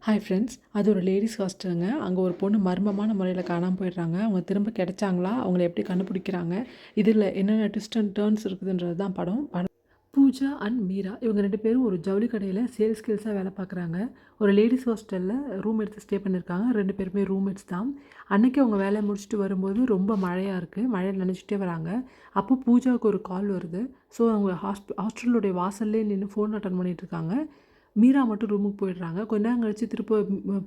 Hi friends, அது ஒரு ladies ஹாஸ்டலுங்க. அங்கே ஒரு பொண்ணு மர்மமான முறையில் காணாமல் போயிடுறாங்க. அவங்க திரும்ப கிடைச்சாங்களா? அவங்கள எப்படி கண்டுபிடிக்கிறாங்க? இதில் என்னென்ன ட்விஸ்ட் அண்ட் டர்ன்ஸ் இருக்குதுன்றது தான் படம். பூஜா அண்ட் மீரா இவங்க 2 பேரும் ஒரு ஜவுளி கடையில் சேல்ஸ் ஸ்கில்ஸாக வேலை பார்க்குறாங்க. ஒரு லேடீஸ் ஹாஸ்டலில் ரூம் எடுத்து ஸ்டே பண்ணியிருக்காங்க. 2 பேருமே ரூம்மேட்ஸ் தான். அன்றைக்கி அவங்க வேலையை முடிச்சுட்டு வரும்போது ரொம்ப மழையாக இருக்குது. மழையில் நனைச்சிட்டே வராங்க. அப்போ பூஜாவுக்கு ஒரு கால் வருது. ஸோ அவங்க ஹாஸ்டலுடைய வாசல்லே நின்று ஃபோன் அட்டன் பண்ணிகிட்ருக்காங்க. மீரா மட்டும் ரூமுக்கு போயிடுறாங்க. கொஞ்ச நேரம் கழிச்சு திரும்ப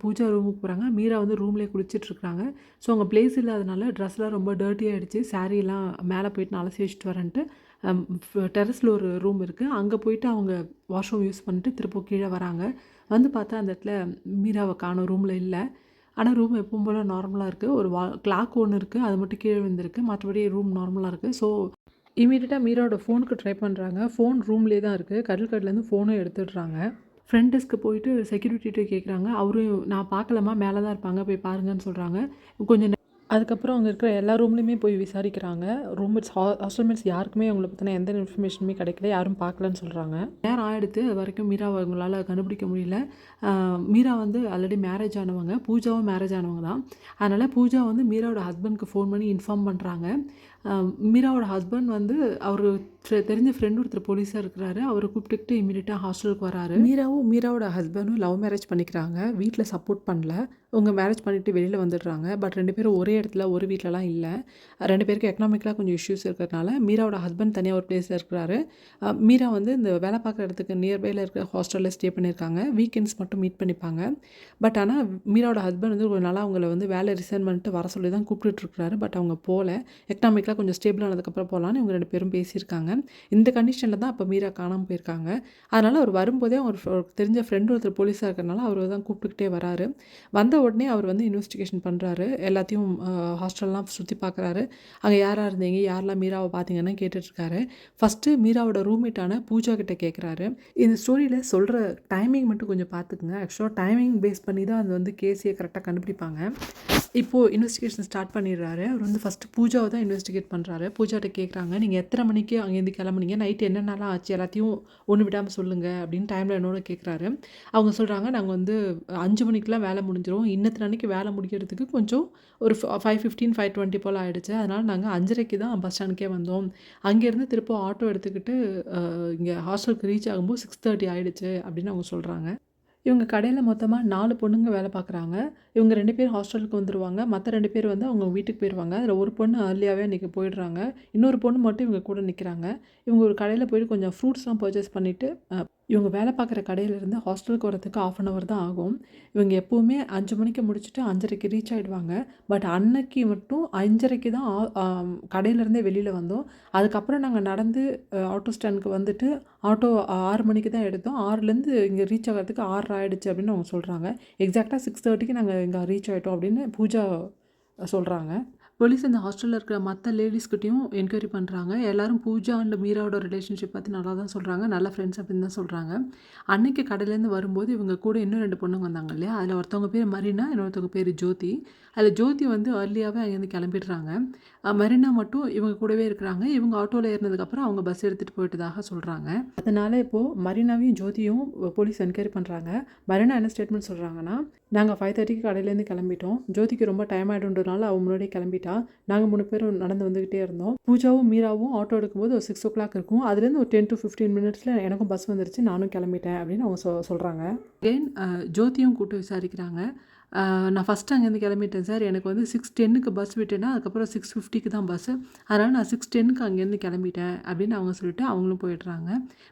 பூஜா ரூமுக்கு போகிறாங்க. மீரா வந்து ரூம்லேயே குளிச்சிட்ருக்காங்க. ஸோ அவங்க ப்ளேஸ் இல்லாதனால ட்ரெஸ்லாம் ரொம்ப டர்ட்டி ஆகிடுச்சு. சாரீலாம் மேலே போயிட்டு நான் அலசி வச்சுட்டு வரேன்ட்டு டெரஸில் ஒரு ரூம் இருக்குது. அங்கே போயிட்டு அவங்க வாஷ்ரூம் யூஸ் பண்ணிட்டு திரும்ப கீழே வராங்க. வந்து பார்த்தா அந்த இடத்துல மீராவை காணோம். ரூமில் இல்லை. ஆனால் ரூம் எப்பவும் போல் நார்மலாக இருக்குது. ஒரு கிளாக் ஒன்று இருக்குது. அது மட்டும் கீழே விழுந்திருக்கு. மற்றபடி ரூம் நார்மலாக இருக்குது. ஸோ இமீடியட்டாக மீராவோட ஃபோனுக்கு ட்ரை பண்ணுறாங்க. ஃபோன் ரூம்லேயே தான் இருக்குது. கட்டிலேருந்து ஃபோனும் எடுத்துடுறாங்க. ஃப்ரண்ட் டெஸ்க்கு போயிட்டு செக்யூரிட்டிகிட்ட கேட்குறாங்க. அவரும் நான் பார்க்கலம்மா, மேலே தான் இருப்பாங்க, போய் பாருங்கன்னு சொல்கிறாங்க. கொஞ்சம் அதுக்கப்புறம் அங்கே இருக்கிற எல்லா ரூம்லேயுமே போய் விசாரிக்கிறாங்க. ரூம்மேட்ஸ் ஹாஸ்டல்மேட்ஸ் யாருக்குமே அவங்கள பற்றின எந்த இன்ஃபர்மேஷனுமே கிடைக்கல. யாரும் பார்க்கலன்னு சொல்கிறாங்க. நேரம் ஆகிடுத்து. அது வரைக்கும் மீராவை அவங்களால கண்டுபிடிக்க முடியல. மீரா வந்து ஆல்ரெடி மேரேஜ் ஆனவங்க. பூஜாவும் மேரேஜ் ஆனவங்க தான். அதனால் பூஜா வந்து மீராவோட ஹஸ்பண்ட்க்கு ஃபோன் பண்ணி இன்ஃபார்ம் பண்ணுறாங்க. மீராவோட ஹஸ்பண்ட் வந்து அவர் தெரிஞ்ச ஃப்ரெண்டு ஒருத்தர் போலீஸாக இருக்கிறாரு. அவரை கூப்பிட்டுக்கிட்டு இமீடியட்டாக ஹாஸ்டலுக்கு வராரு. மீராவோட ஹஸ்பண்டும் லவ் மேரேஜ் பண்ணிக்கிறாங்க. வீட்டில் சப்போர்ட் பண்ணல. அவங்க மேரேஜ் பண்ணிவிட்டு வெளியில் வந்துடுறாங்க. பட் 2 பேரும் ஒரே இடத்துல ஒரு வீட்டிலலாம் இல்லை. 2 பேருக்கு எக்கனாமிக்கலாக கொஞ்சம் இஷ்யூஸ் இருக்கிறதுனால மீராவோட ஹஸ்பண்ட் தனியாக ஒரு பிளேஸில் இருக்கிறாரு. மீரா வந்து இந்த வேலை பார்க்குற இடத்துக்கு நியர்பையில் இருக்கிற ஹாஸ்டலில் ஸ்டே பண்ணியிருக்காங்க. வீக்கெண்ட்ஸ் மட்டும் மீட் பண்ணிப்பாங்க. பட் ஆனால் மீராவோட ஹஸ்பண்ட் வந்து ஒரு நாளாக அவங்கள வந்து வேலை ரிசைன் பண்ணிட்டு வர சொல்லி தான் கூப்பிட்டுருக்காரு. பட் அவங்க போகல. எக்கனாமிக்கலாக கொஞ்சம் ஸ்டேபிள் ஆனதுக்கப்புறம் போகலான்னு இவங்க 2 பேரும் பேசியிருக்காங்க. இந்த கண்டிஷனில் தான் அப்போ மீரா காணாமல் போயிருக்காங்க. அதனால் அவர் வரும்போதே ஒரு தெரிஞ்ச ஃப்ரெண்டு ஒருத்தர் போலீஸாக இருக்கிறனால அவர் தான் கூப்பிட்டுக்கிட்டே வராரு. வந்த உடனே அவர் வந்து இன்வெஸ்டிகேஷன் பண்ணுறாரு. எல்லாத்தையும் ஹாஸ்டல்லாம் சுற்றி பார்க்குறாரு. அங்கே யாராக இருந்தீங்க, யாரெல்லாம் மீராவை பார்த்தீங்கன்னு கேட்டுட்ருக்காரு. ஃபஸ்ட்டு மீராவோட ரூம்மேட்டான பூஜா கிட்டே கேட்குறாரு. இந்த ஸ்டோரியில் சொல்கிற டைமிங் மட்டும் கொஞ்சம் பார்த்துக்குங்க. ஆக்சுவலாக டைமிங் பேஸ் பண்ணி தான் அது வந்து கேஸையே கரெக்டாக கண்டுபிடிப்பாங்க. இப்போது இன்வெஸ்டிகேஷன் ஸ்டார்ட் பண்ணிடுறாரு. அவர் வந்து ஃபஸ்ட்டு பூஜாவை தான் இன்வெஸ்டிகேட் பண்ணுறாரு. பூஜாட்ட கேட்குறாங்க, நீங்கள் எத்தனை மணிக்கு அங்கேருந்து கிளம்புனீங்க, நைட்டு என்னென்னலாம் ஆச்சு, எல்லாத்தையும் ஒன்று விடாமல் சொல்லுங்கள் அப்படின்னு டைமில் என்னோட கேட்குறாரு. அவங்க சொல்கிறாங்க, நாங்கள் வந்து 5 மணிக்கெலாம் வேலை முடிஞ்சிடும். இன்னத்தின் அன்றைக்கி வேலை முடிக்கிறதுக்கு கொஞ்சம் ஒரு 5:15 5:20 போல் ஆகிடுச்சு. அதனால் நாங்கள் 5:30க்கு தான் பஸ் ஸ்டாண்டுக்கே வந்தோம். அங்கேருந்து திரும்ப ஆட்டோ எடுத்துக்கிட்டு இங்கே ஹாஸ்டலுக்கு ரீச் ஆகும்போது 6:30 ஆகிடுச்சு அப்படின்னு அவங்க சொல்கிறாங்க. இவங்க கடையில் மொத்தமாக 4 பொண்ணுங்க வேலை பார்க்குறாங்க. இவங்க 2 பேர் ஹாஸ்டலுக்கு வந்துடுவாங்க. மற்ற 2 பேர் வந்து அவங்க வீட்டுக்கு போயிடுவாங்க. அதில் ஒரு பொண்ணு ஏர்லியாகவே அன்றைக்கி போயிடுறாங்க. இன்னொரு பொண்ணு மட்டும் இவங்க கூட நிற்கிறாங்க. இவங்க ஒரு கடையில் போயிட்டு கொஞ்சம் ஃப்ரூட்ஸ்லாம் பர்ச்சேஸ் பண்ணிவிட்டு இவங்க வேலை பார்க்குற கடையிலேருந்து ஹாஸ்டலுக்கு வரதுக்கு 1/2 அன் ஹவர் தான் ஆகும். இவங்க எப்போவுமே 5 மணிக்கு முடிச்சுட்டு 5:30க்கு ரீச் ஆகிடுவாங்க. பட் அன்னைக்கு மட்டும் 5:30க்கு தான் கடையிலேருந்தே வெளியில் வந்தோம். அதுக்கப்புறம் நாங்கள் நடந்து ஆட்டோ ஸ்டாண்டுக்கு வந்துட்டு ஆட்டோ 6 மணிக்கு தான் எடுத்தோம். 6லேருந்து இங்கே ரீச் ஆகிறதுக்கு 6:30 ஆகிடுச்சு அப்படின்னு அவங்க சொல்கிறாங்க. எக்ஸாக்டாக 6:30க்கு நாங்கள் இங்கே ரீச் ஆகிட்டோம் அப்படின்னு பூஜா சொல்கிறாங்க. போலீஸ் இந்த ஹாஸ்டலில் இருக்கிற மற்ற லேடிஸ்கிட்டையும் என்கொயரி பண்ணுறாங்க. எல்லோரும் பூஜா அண்ட் மீராவோட ரிலேஷன்ஷிப் பற்றி நல்லா தான் சொல்கிறாங்க. நல்ல ஃப்ரெண்ட்ஸ் அப்படின்னு தான் சொல்கிறாங்க. அன்றைக்கி கடையிலேருந்து வரும்போது இவங்க கூட இன்னும் 2 பொண்ணுங்க வந்தாங்க இல்லையா, அதில் ஒருத்தவங்க பேர் மரீனா, இன்னொருத்தவங்க பேர் ஜோதி. அதில் ஜோதி வந்து ஏர்லியாகவே அங்கேருந்து கிளம்பிடுறாங்க. மரீனா மட்டும் இவங்க கூடவே இருக்கிறாங்க. இவங்க ஆட்டோவில் ஏறினதுக்கப்புறம் அவங்க பஸ் எடுத்துகிட்டு போயிட்டதாக சொல்கிறாங்க. அதனால் இப்போது மரீனாவையும் ஜோதியும் போலீஸ் என்கொயரி பண்ணுறாங்க. மரீனா என்ன ஸ்டேட்மெண்ட் சொல்கிறாங்கன்னா, நாங்கள் 5:30க்கு கடையிலேருந்து கிளம்பிட்டோம். ஜோதிக்கு ரொம்ப டைம் ஆகிடுன்றதுனால அவன் முன்னாடியே கிளம்பிட்டா. நாங்கள் 3 பேரும் நடந்து வந்துக்கிட்டே இருந்தோம். பூஜாவும் மீராவும் ஆட்டோ எடுக்கும்போது ஒரு 6 o'clock இருக்கும். அதுலேருந்து ஒரு 10 to 15 மினிட்ஸில் எனக்கும் பஸ் வந்துருச்சு, நானும் கிளம்பிட்டேன் அப்படின்னு அவங்க சொல்கிறாங்க. அகெயின் ஜோதியும் கூப்பிட்டு விசாரிக்கிறாங்க. நான் ஃபஸ்ட்டு அங்கேருந்து கிளம்பிட்டேன் சார். எனக்கு வந்து 6:10க்கு பஸ் விட்டேன்னா அதுக்கப்புறம் 6:50க்கு தான் பஸ்ஸு. அதனால் நான் 6:10க்கு அங்கேருந்து கிளம்பிட்டேன் அப்படின்னு அவங்க சொல்லிட்டு அவங்களும் போயிடுறாங்க.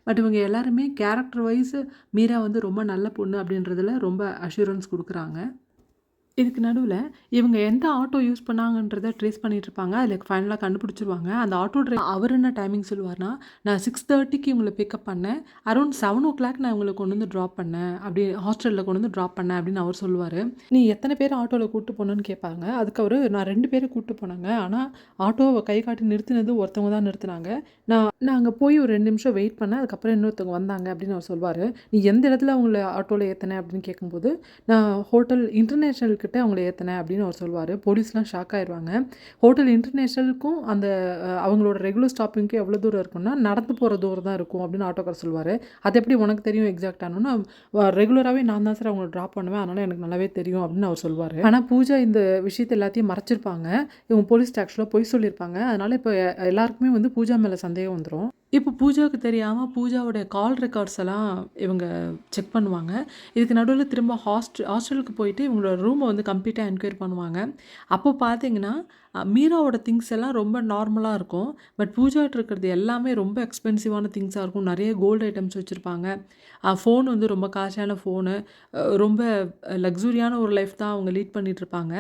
பட் இவங்க எல்லாருமே கேரக்டர் வைஸ் மீரா வந்து ரொம்ப நல்ல பொண்ணு அப்படின்றதுல ரொம்ப அஷூரன்ஸ் கொடுக்குறாங்க. இதுக்கு நடுவில் இவங்க எந்த ஆட்டோ யூஸ் பண்ணாங்கன்றதை ட்ரேஸ் பண்ணிகிட்ருப்பாங்க. அதில் ஃபைனலாக கண்டுபிடிச்சிருவாங்க. அந்த ஆட்டோ டிரைவர் அவர் என்ன டைமிங் சொல்லுவார்னா, நான் 6:30க்கு இவங்களை பிக்கப் பண்ணேன், அரௌண்ட் 7 o'clock நான் இவங்களை கொண்டு வந்து ட்ராப் பண்ணேன், அப்படி ஹாஸ்டலில் கொண்டு வந்து ட்ராப் பண்ணேன் அப்படின்னு அவர் சொல்லுவார். நீ எத்தனை பேர் ஆட்டோவில் கூப்பிட்டு போனோன்னு கேட்பாங்க. அதுக்கு அவர், நான் 2 பேரை கூப்பிட்டு போனாங்க, ஆனால் ஆட்டோவை கை காட்டி நிறுத்தினது ஒருத்தவங்க தான் நிறுத்தினாங்க. நான் அங்கே போய் ஒரு 2 நிமிஷம் வெயிட் பண்ணேன், அதுக்கப்புறம் இன்னொருத்தவங்க வந்தாங்க அப்படின்னு அவர் சொல்வார். நீ எந்த இடத்துல அவங்கள ஆட்டோவில் ஏற்றினேன் அப்படின்னு கேட்கும்போது, நான் ஹோட்டல் இன்டர்நேஷ்னல் கிட்ட அவங்கள ஏற்றினேன் அப்படின்னு அவர் சொல்லுவார். போலீஸ்லாம் ஷாக் ஆயிடுவாங்க. ஹோட்டல் இன்டர்நேஷ்னலுக்கும் அந்த அவங்களோட ரெகுலர் ஸ்டாப்பிங்க்கு எவ்வளோ தூரம் இருக்குன்னா நடந்து போகிற தூரம் தான் இருக்கும் அப்படின்னு ஆட்டோக்கார் சொல்லுவார். அது எப்படி உனக்கு தெரியும் எக்ஸாக்டானுன்னா, ரெகுலராகவே நான் தான் சார் அவங்கள ட்ராப் பண்ணுவேன், அதனால் எனக்கு நல்லாவே தெரியும் அப்படின்னு அவர் சொல்லுவார். ஆனால் பூஜா இந்த விஷயத்தை எல்லாத்தையும் மறைச்சிருப்பாங்க. இவங்க போலீஸ் ஆக்சுவலாக பொய் சொல்லியிருப்பாங்க. அதனால் இப்போ எல்லாருக்குமே வந்து பூஜா மேலே சந்தேகம் வந்துடும். இப்போ பூஜாவுக்கு தெரியாமல் பூஜாவோட கால் ரெக்கார்ட்ஸ் எல்லாம் இவங்க செக் பண்ணுவாங்க. இதுக்கு நடுவில் திரும்ப ஹாஸ்டலுக்கு போயிட்டு இவங்களோட ரூமை வந்து கம்ப்ளீட்டாக என்கொயரி பண்ணுவாங்க. அப்போ பார்த்தீங்கன்னா மீராவோட திங்ஸ் எல்லாம் ரொம்ப நார்மலாக இருக்கும். பட் பூஜாட்ட இருக்கிறது எல்லாமே ரொம்ப எக்ஸ்பென்சிவான திங்ஸாக இருக்கும். நிறைய கோல்டு ஐட்டம்ஸ் வச்சுருப்பாங்க. ஃபோன் வந்து ரொம்ப காஸ்ட்லியான ஃபோனு. ரொம்ப லக்ஸுரியான ஒரு லைஃப் தான் அவங்க லீட் பண்ணிகிட்ருப்பாங்க.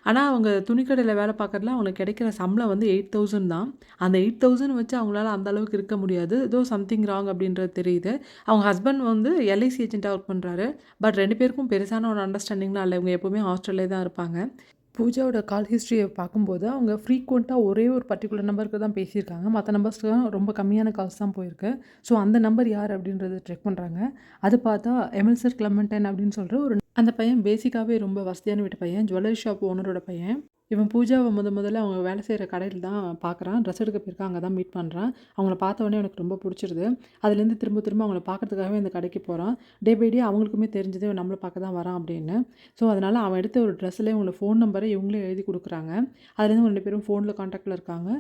ஆனால் அவங்க துணிக்கடையில் வேலை பார்க்குறதுல அவங்களுக்கு கிடைக்கிற சம்பளம் வந்து 8,000 தான். அந்த 8,000 வச்சு அவங்களால அந்த அளவுக்கு இருக்க முடியாது. ஏதோ சம்திங் ராங் அப்படின்றது தெரியுது. அவங்க ஹஸ்பண்ட் வந்து எல்ஐசி ஏஜென்ட்டாக ஒர்க் பண்ணுறாரு. பட் 2 பேருக்கும் பெருசான ஒரு அண்டர்ஸ்டாண்டிங்லாம் இல்லை. இவங்க எப்போவுமே ஹாஸ்டல்லே தான் இருப்பாங்க. பூஜாவோட கால் ஹிஸ்ட்ரியை பார்க்கும்போது அவங்க ஃப்ரீக்வெண்ட்டாக ஒரே ஒரு பர்டிகுலர் நம்பருக்கு தான் பேசியிருக்காங்க. மற்ற நம்பர்ஸ்க்குலாம் ரொம்ப கம்மியான கால்ஸ் தான் போயிருக்கு. ஸோ அந்த நம்பர் யார் அப்படின்றத செக் பண்ணுறாங்க. அது பார்த்தா எமில்சர் கிளமெண்டன் அப்படின்னு சொல்கிற ஒரு அந்த பையன் பேசிக்காகவே ரொம்ப வசதியான வீட்டு பையன். ஜுவல்லரி ஷாப் ஓனரோட பையன். இவன் பூஜாவை முதல்ல அவங்க வேலை செய்கிற கடையில் தான் பார்க்குறான். ட்ரெஸ் எடுக்க போயிருக்கான். அங்கே தான் மீட் பண்ணுறான். அவங்கள பார்த்த உடனே எனக்கு ரொம்ப பிடிச்சிருது. அதுலேருந்து திரும்ப திரும்ப அவங்கள பார்க்கறதுக்காகவே இந்த கடைக்கு போகிறான். டே பை டே அவங்களுக்குமே தெரிஞ்சது இவன் நம்மளை பார்க்க தான் வரான் அப்படின்னு. ஸோ அதனால் அவன் எடுத்த ஒரு ட்ரெஸ்ஸில் இவங்களோட ஃபோன் நம்பரை இவங்களே எழுதி கொடுக்குறாங்க. அதுலேருந்து 2 பேரும் ஃபோனில் காண்டாக்டில் இருக்காங்க.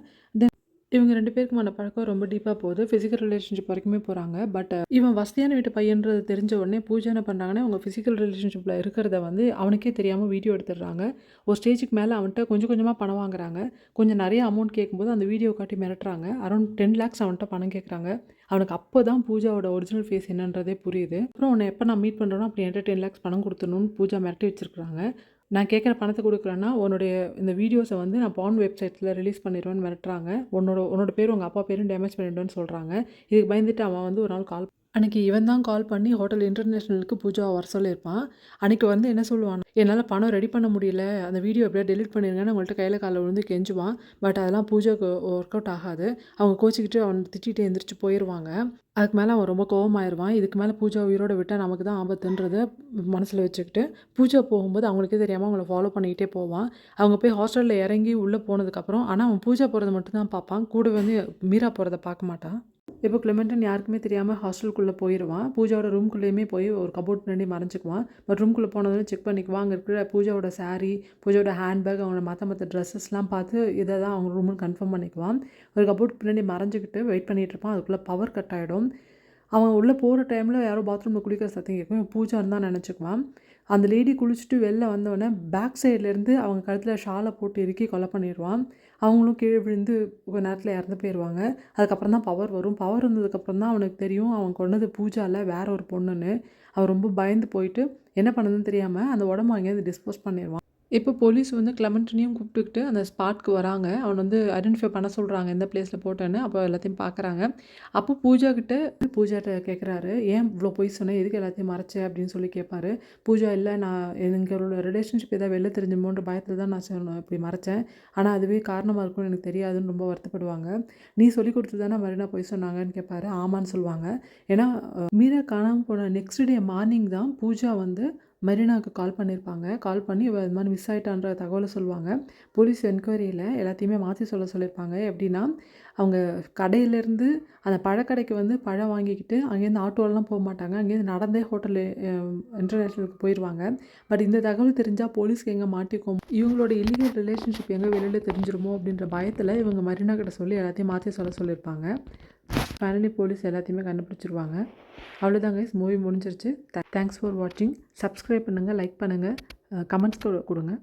இவங்க 2 பேருக்குமான பழக்கம் ரொம்ப டீப்பாக போகுது. ஃபிசிக்கல் ரிலேஷன்ஷிப் வரைக்குமே போகிறாங்க. பட் இவன் வசதியான வீட்டு பையன்றது தெரிஞ்ச உடனே பூஜா என்ன பண்ணுறாங்கன்னா, அவங்க ஃபிசிக்கல் ரிலேஷன்ஷிப்பில் இருக்கிறத வந்து அவனுக்கே தெரியாமல் வீடியோ எடுத்துடுறாங்க. ஒரு ஸ்டேஜுக்கு மேலே அவன்கிட்ட கொஞ்சம் கொஞ்சமாக பணம் வாங்குறாங்க. கொஞ்சம் நிறைய அமௌண்ட் கேட்கும்போது அந்த வீடியோ காட்டி மிரட்டுறாங்க. அரௌண்ட் 10 lakhs அவன்கிட்ட பணம் கேட்குறாங்க. அவனுக்கு அப்போ தான் பூஜாவோட ஒரிஜினல் ஃபேஸ் என்னன்றதே புரியுது. அப்புறம் உன்னை எப்போ நான் மீட் பண்ணுறேனோ அப்படி என்கிட்ட 10 lakhs பணம் கொடுத்துடணும்னு பூஜா மிரட்டி வச்சுருக்காங்க. நான் கேட்குற பணத்தை கொடுக்குறேன்னா உன்னுடைய இந்த வீடியோஸை வந்து நான் பான் வெப்சைட்ஸில் ரிலீஸ் பண்ணிடுவேன்னு மிரட்டுறாங்க. உன்னோட பேர் உங்கள் அப்பா பேரும் டேமேஜ் பண்ணிவிடுவேன்னு சொல்கிறாங்க. இதுக்கு பயந்துட்டு அவன் வந்து ஒரு நாள் அன்றைக்கி இவன் தான் கால் பண்ணி ஹோட்டல் இன்டர்நேஷ்னலுக்கு பூஜாவை வர சொல்லியிருப்பான். அன்றைக்கி வந்து என்ன சொல்லுவான், என்னால் பணம் ரெடி பண்ண முடியல, அந்த வீடியோ எப்படியா டெலிட் பண்ணிடுங்கன்னு அவங்கள்ட்ட கையில் காலில் விழுந்து கெஞ்சுவான். பட் அதெல்லாம் பூஜாவுக்கு ஒர்க் அவுட் ஆகாது. அவங்க கோச்சிக்கிட்டு அவன் திட்டிகிட்டு எழுந்திரிச்சு போயிடுவாங்க. அதுக்கு மேலே அவன் ரொம்ப கோவமாயிருவான். இதுக்கு மேலே பூஜா உயிரோட விட்டால் நமக்கு தான் ஆபத்துன்றதை மனசில் வச்சுக்கிட்டு பூஜா போகும்போது அவங்களுக்கே தெரியாமல் அவங்கள ஃபாலோ பண்ணிக்கிட்டே போவான். அவங்க போய் ஹாஸ்டலில் இறங்கி உள்ளே போனதுக்கப்புறம் ஆனால் அவன் பூஜா போகிறத மட்டும்தான் பார்ப்பான். கூட வந்து மீரா போகிறத பார்க்க மாட்டான். இப்போ கிளமெண்டன் யாருக்குமே தெரியாமல் ஹாஸ்டலுக்குள்ளே போயிடுவான். பூஜாவோட ரூம்குள்ளேயுமே போய் ஒரு கபோர்ட் பின்னாடி மறைஞ்சிக்குவான். பட் ரூம்குள்ளே போனதுன்னு செக் பண்ணிக்குவான். அங்கே இருக்கிற பூஜாவோட சாரீ, பூஜாவோட ஹேண்ட்பேக், அவங்களோட மற்ற ட்ரெஸ்ஸஸ்லாம் பார்த்து இதை தான் அவங்க ரூம்னு கன்ஃபார்ம் பண்ணிக்குவான். ஒரு கபோர்ட் பின்னாடி மறைஞ்சிக்கிட்டு வெயிட் பண்ணிகிட்டு இருப்பான். அதுக்குள்ளே பவர் கட் ஆகிடும். அவன் உள்ளே போகிற டைமில் யாரோ பாத்ரூமில் குளிக்கிற சத்தம் கேட்கும். பூஜான்னு தான் நினச்சிக்குவான். அந்த லேடி குளிச்சுட்டு வெளில வந்தோடனே பேக் சைட்லேருந்து அவங்க கழுத்தில் ஷாலை போட்டு இறுக்கி கொலை பண்ணிடுவான். அவங்களும் கீழே விழுந்து கொஞ்ச நேரத்தில் இறந்து போயிடுவாங்க. அதுக்கப்புறம் தான் பவர் வரும். பவர் வந்ததுக்கப்புறம் தான் அவனுக்கு தெரியும் அவன் கொண்டது பூஜா இல்லை, வேற ஒரு பொண்ணுன்னு. அவன் ரொம்ப பயந்து போயிட்டு என்ன பண்ணுதுன்னு தெரியாமல் அந்த உடம்பு அங்கேயிருந்து டிஸ்போஸ் பண்ணிடுவான். இப்போ போலீஸ் வந்து கிளமெண்டனையும் கூப்பிட்டுக்கிட்டு அந்த ஸ்பாட்க்கு வராங்க. அவன் வந்து ஐடென்டிஃபை பண்ண சொல்கிறாங்க எந்த பிளேஸில் போட்டேன்னு. அப்போ எல்லாத்தையும் பார்க்குறாங்க. அப்போ பூஜாட்ட கேட்குறாரு, ஏன் இவ்வளோ பொய் சொன்னேன், எதுக்கு எல்லாத்தையும் மறைச்சேன் அப்படின்னு சொல்லி கேட்பாரு. பூஜா இல்லை, நான் எங்களோட ரிலேஷன்ஷிப் ஏதாவது வெளில தெரிஞ்சுமோன்ற பயத்தில் தான் நான் சொன்னேன் இப்படி மறைச்சேன். ஆனால் அதுவே காரணமாக இருக்கும்னு எனக்கு தெரியாதுன்னு ரொம்ப வருத்தப்படுவாங்க. நீ சொல்லி கொடுத்து தானே மறுநாள் பொய் சொன்னாங்கன்னு கேட்பாரு. ஆமான்னு சொல்லுவாங்க. ஏன்னா மீரா காணாமல் போன நெக்ஸ்ட் டே மார்னிங் தான் பூஜா வந்து மெரினாவுக்கு கால் பண்ணியிருப்பாங்க. கால் பண்ணி இவ இது மாதிரி மிஸ் ஆகிட்டான்ற தகவலை சொல்லுவாங்க. போலீஸ் என்கொயரியில் எல்லாத்தையுமே மாற்றி சொல்லியிருப்பாங்க. எப்படின்னா அவங்க கடையிலேருந்து அந்த பழக்கடைக்கு வந்து பழம் வாங்கிக்கிட்டு அங்கேருந்து ஆட்டோலலாம் போக மாட்டாங்க. அங்கேருந்து நடந்தே ஹோட்டலு இன்டர்நேஷ்னலுக்கு போயிடுவாங்க. பட் இந்த தகவல் தெரிஞ்சால் போலீஸ்க்கு எங்கே மாட்டிக்கும், இவங்களோட இல்லீகல் ரிலேஷன்ஷிப் எங்கே வெளியில் தெரிஞ்சிருமோ அப்படின்ற பயத்தில் இவங்க மெரினா கிட்ட சொல்லி எல்லாத்தையும் மாற்றி சொல்லியிருப்பாங்க. ஃபைனலி போலீஸ் எல்லாத்தையுமே கண்டுபிடிச்சிருவாங்க. அவ்வளோதான் கைஸ், மூவி முடிஞ்சிருச்சு. தேங்க்ஸ் ஃபார் வாட்சிங். சப்ஸ்கிரைப் பண்ணுங்கள், லைக் பண்ணுங்கள், கமெண்ட்ஸ் கொடுங்க.